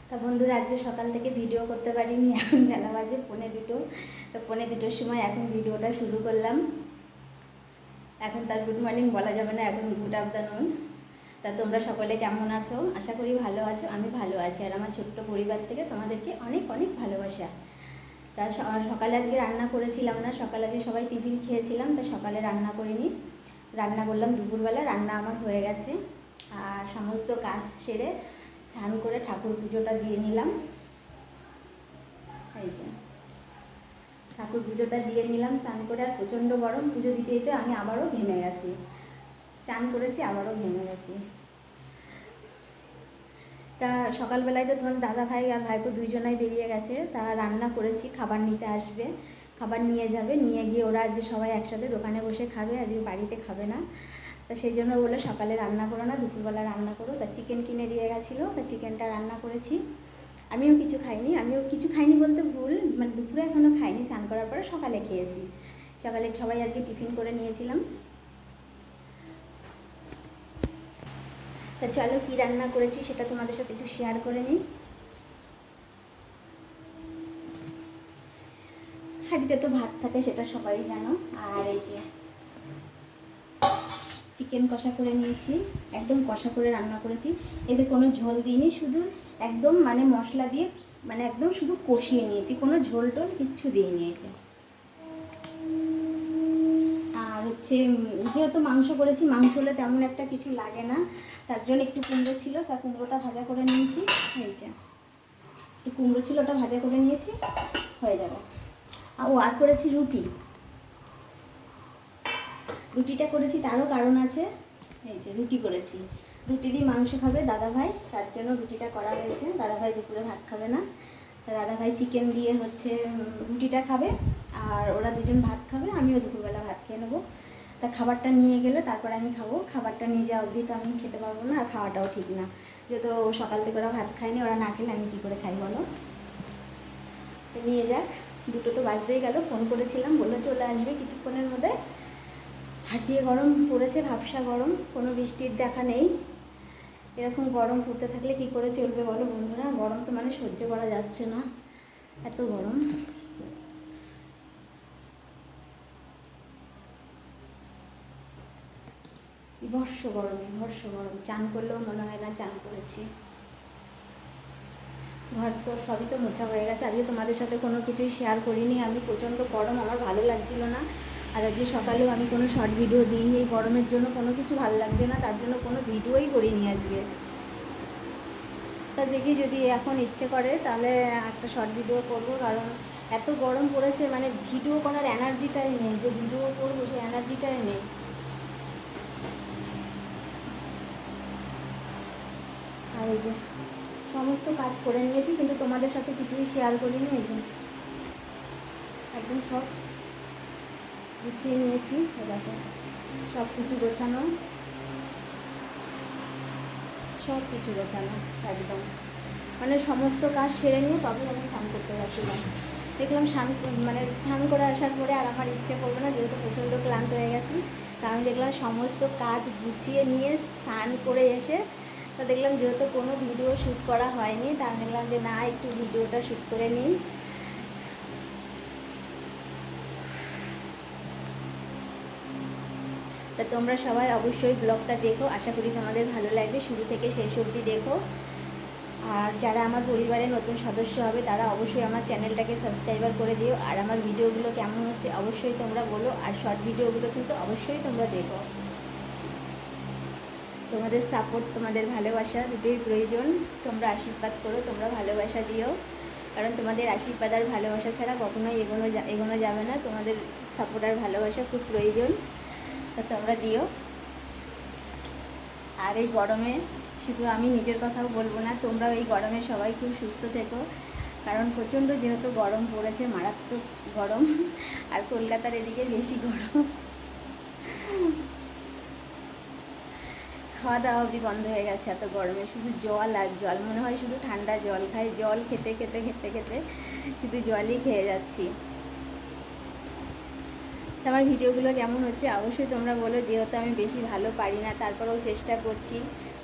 তা বন্ধুরা আজকে সকাল থেকে ভিডিও করতে পারিনি, এখন বেলা বাজে 1:45। তো 1:45-র সময় এখন ভিডিওটা শুরু করলাম। এখন তার গুড মর্নিং বলা যাবে না, এখন গুড আফটারনুন। তা তোমরা সকলে কেমন আছো? আশা করি ভালো আছো। আমি ভালো আছি, আর আমার ছোট্ট পরিবার থেকে তোমাদেরকে অনেক অনেক ভালোবাসা। তা সকালে আজকে রান্না করেছিলাম না, সকালে আজকে সবাই টিফিন খেয়েছিলাম, তা সকালে রান্না করিনি। রান্না করলাম দুপুরবেলা, রান্না আমার হয়ে গেছে। আর সমস্ত কাজ সেরে স্নান করে ঠাকুর পুজোটা দিয়ে নিলাম। এই যে ঠাকুর পুজোটা দিয়ে নিলাম স্নান করে। আর প্রচণ্ড গরম, পুজো দিতে দিতে আমি আবারও ঘেমে গেছি। চান করেছি, আবারও ঘেমে গেছি। তা সকালবেলায় তো তোমার দাদা ভাই আর ভাইপো দুইজনাই বেরিয়ে গেছে। তা রান্না করেছি, খাবার নিতে আসবে, খাবার নিয়ে যাবে, নিয়ে গিয়ে ওরা আজকে সবাই একসাথে দোকানে বসে খাবে, আজকে বাড়িতে খাবে না। তা সেই জন্য বলে সকালে রান্না করো না, দুপুরবেলা রান্না করো। তা চিকেন কিনে দিয়ে গেছিলো, তা চিকেনটা রান্না করেছি। আমিও কিছু খাইনি বলতে ভুল, মানে দুপুরে এখনও খাইনি, স্নান করার পরে সকালে খেয়েছি। সকালে সবাই আজকে টিফিন করে নিয়েছিলাম। তা চলো কী রান্না করেছি সেটা তোমাদের সাথে একটু শেয়ার করে নিই। হাঁড়িতে তো ভাত থাকে, সেটা সবাই জানো। আর এই যে চিকেন কষা করে নিয়েছি, একদম কষা করে রান্না করেছি। এতে কোনো ঝোল দিইনি, শুধু একদম মানে মশলা দিয়ে মানে একদম শুধু কষিয়ে নিয়েছি, কোনো ঝোল টোল কিচ্ছু দিয়ে নিয়েছে। আর হচ্ছে যেহেতু মাংস করেছি, মাংস হলে তেমন একটা কিছু লাগে না, তার জন্য একটু কুমড়ো ছিল, তা কুমড়োটা ভাজা করে নিয়েছি। এই যে একটু কুমড়ো ছিল, ওটা ভাজা করে নিয়েছি, হয়ে যাবে। আর করেছি রুটি। রুটিটা করেছি তারও কারণ আছে। এই যে রুটি করেছি, রুটি দিয়ে মাংস খাবে দাদাভাই, তার জন্য রুটিটা করা হয়েছে। দাদাভাই দুপুরে ভাত খাবে না, দাদাভাই চিকেন দিয়ে হচ্ছে রুটিটা খাবে, আর ওরা দুজন ভাত খাবে, আমিও দুপুরবেলা ভাত খেয়ে নেবো। তা খাবারটা নিয়ে গেলে তারপরে আমি খাবো, খাবারটা নিয়ে যাওয়া অবধি তো আমি খেতে পারবো না, আর খাওয়াটাও ঠিক না, যেহেতু সকাল থেকে ওরা ভাত খায়নি, ওরা না খেলে আমি কী করে খাই বলো। তো নিয়ে যাক, 2টো তো বাজতেই গেল। ফোন করেছিলাম, বললো চলে আসবে কিছুক্ষণের মধ্যে। হাঁচিয়ে গরম পড়েছে, ভাবসা গরম, কোনো বৃষ্টির দেখা নেই। এরকম গরম পড়তে থাকলে কি করে চলবে বলো বন্ধুরা? গরম তো মানে সহ্য করা যাচ্ছে না, এত গরম। বিভৎস গরম, চান করলেও মনে হয় না চান করেছি। ঘর তো সবই তো মোছা হয়ে গেছে। আজকে তোমাদের সাথে কোনো কিছুই শেয়ার করিনি আমি, প্রচণ্ড গরম, আমার ভালো লাগছিল না। আর আজকে সকালেও আমি কোনো শর্ট ভিডিও দিইনি, এই গরমের জন্য কোনো কিছু ভালো লাগছে না, তার জন্য কোনো ভিডিওই করিনি আজকে। তা দেখি যদি এখন ইচ্ছে করে তাহলে একটা শর্ট ভিডিও করবো, কারণ এত গরম পড়েছে, মানে ভিডিও করার এনার্জিটাই নেই, যে ভিডিও করবো সেই এনার্জিটাই নেই। আর এই যে সমস্ত কাজ করে নিয়েছি, কিন্তু তোমাদের সাথে কিছুই শেয়ার করিনি। এই যে একদম সব গুছিয়ে নিয়েছি, দেখো সব কিছু গোছানো, সব কিছু গোছানো একদম, মানে সমস্ত কাজ সেরে নিয়ে তবে আমি স্নান করতে গেছিলাম। দেখলাম স্নান করে আসার পরে আর আমার ইচ্ছে করবে না, যেহেতু প্রচণ্ড ক্লান্ত হয়ে গেছি। তা আমি দেখলাম সমস্ত কাজ গুছিয়ে নিয়ে স্নান করে এসে, তো দেখলাম যেহেতু কোনো ভিডিও শ্যুট করা হয়নি, তা আমি দেখলাম যে না, একটু ভিডিওটা শ্যুট করে নিই। তা তোমরা সবাই অবশ্যই ব্লগটা দেখো, আশা করি তোমাদের ভালো লাগবে, শুরু থেকে শেষ অবধি দেখো। আর যারা আমার পরিবারের নতুন সদস্য হবে তারা অবশ্যই আমার চ্যানেলটাকে সাবস্ক্রাইবার করে দিও। আর আমার ভিডিওগুলো কেমন হচ্ছে অবশ্যই তোমরা বলো, আর শর্ট ভিডিওগুলো কিন্তু অবশ্যই তোমরা দেখো। তোমাদের সাপোর্ট, তোমাদের ভালোবাসা দুটোই প্রয়োজন। তোমরা আশীর্বাদ করো, তোমরা ভালোবাসা দিও, কারণ তোমাদের আশীর্বাদ আর ভালোবাসা ছাড়া কখনোই এগোনো যাবে না। তোমাদের সাপোর্ট আর ভালোবাসা খুব প্রয়োজন, তা তোমরা দিও। আর এই গরমে শুধু আমি নিজের কথাও বলবো না, তোমরাও এই গরমে সবাই খুব সুস্থ থেকো, কারণ প্রচণ্ড যেহেতু গরম পড়েছে, মারাত্মক গরম, আর কলকাতার এদিকে বেশি গরম। খাওয়া দাওয়া অবধি বন্ধ হয়ে গেছে এত গরমে, শুধু জল আর জল, মনে হয় শুধু ঠান্ডা জল খাই, জল খেতে খেতে খেতে খেতে শুধু জলই খেয়ে যাচ্ছি। আমার ভিডিওগুলো কেমন হচ্ছে অবশ্যই তোমরা বলো, যেহেতু আমি বেশি ভালো পারি না, তারপরেও চেষ্টা করছি।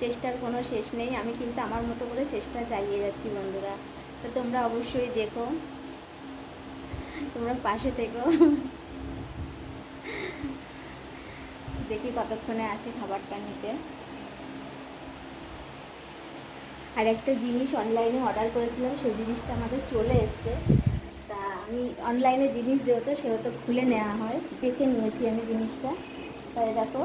চেষ্টার কোনো শেষ নেই, আমি কিন্তু আমার মতো করে চেষ্টা চালিয়ে যাচ্ছি বন্ধুরা। তো তোমরা অবশ্যই দেখো, তোমরা পাশে থেকো। দেখি কতক্ষণে আসে খাবারটা নিতে। আর একটা জিনিস অনলাইনে অর্ডার করেছিলাম, সেই জিনিসটা আমাদের চলে এসছে। তা আমি অনলাইনে জিনিস সেহেতু খুলে নেওয়া হয়, দেখে নিয়েছি আমি জিনিসটা। তাই দেখো,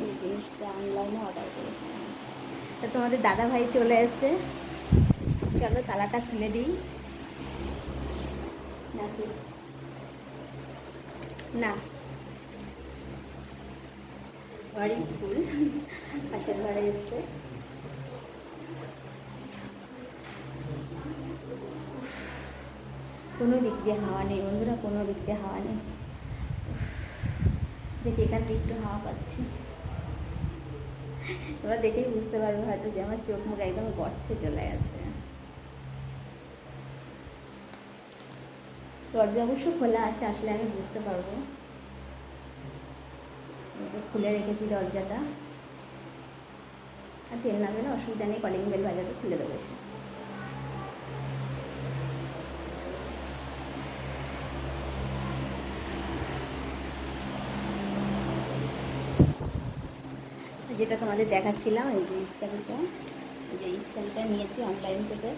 এই জিনিসটা অনলাইনে অর্ডার করেছিলাম। তা তোমাদের দাদাভাই চলে এসছে, চলো তালাটা খুলে দিই। নাকি না, ঘরই ফুল, পাশের ঘরে এসছে। কোনো দিক দিয়ে হাওয়া নেই বন্ধুরা, কোনো দিক দিয়ে হাওয়া নেই, যে এখান থেকে একটু হাওয়া পাচ্ছি। তোমরা দেখেই বুঝতে পারবে হয়তো যে আমার চোখ মুখ একদম গর্তে চলে গেছে। দরজা অবশ্য খোলা আছে, আসলে আমি বুঝতে পারবো। যে খুলে রেখেছি দরজাটা, আর ট্রেন নামবে না, অসুবিধা নেই, কলিং বেল বাজাবে, খুলে দেবো এসে। যেটা তোমাদের দেখাচ্ছিলাম, এই যে ইস্তারিটা, এই যে ইস্তারিটা নিয়েছি অনলাইন থেকে।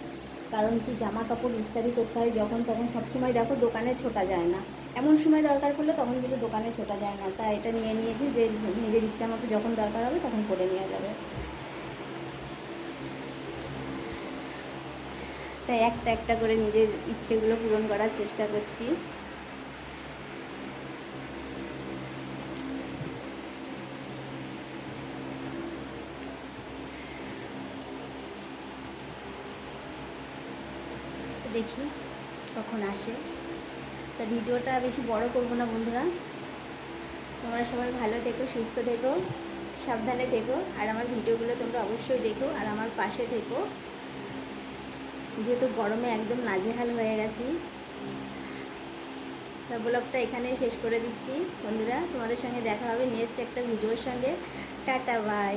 কারণ কি, জামা কাপড় ইস্তারি করতে হয় যখন তখন, সবসময় দেখো দোকানে ছোটা যায় না, এমন সময় দরকার পড়লে তখন কিন্তু দোকানে ছোটা যায় না। তাই এটা নিয়ে নিয়েছি যে নিজের ইচ্ছা মতো যখন দরকার হবে তখন করে নেওয়া যাবে। তাই একটা একটা করে নিজের ইচ্ছেগুলো পূরণ করার চেষ্টা করছি। দেখি কখন আসে। তা ভিডিওটা বেশি বড় করব না বন্ধুরা, তোমরা সবাই ভালো থেকো, সুস্থ থেকো, সাবধানে থেকো। আর আমার ভিডিওগুলো তোমরা অবশ্যই দেখো আর আমার পাশে থেকো। যেহেতু গরমে একদম নাজেহাল হয়ে গেছি, তা ব্লগটা এখানেই শেষ করে দিচ্ছি বন্ধুরা। তোমাদের সঙ্গে দেখা হবে নেক্সট একটা ভিডিওর সঙ্গে। Tata bye.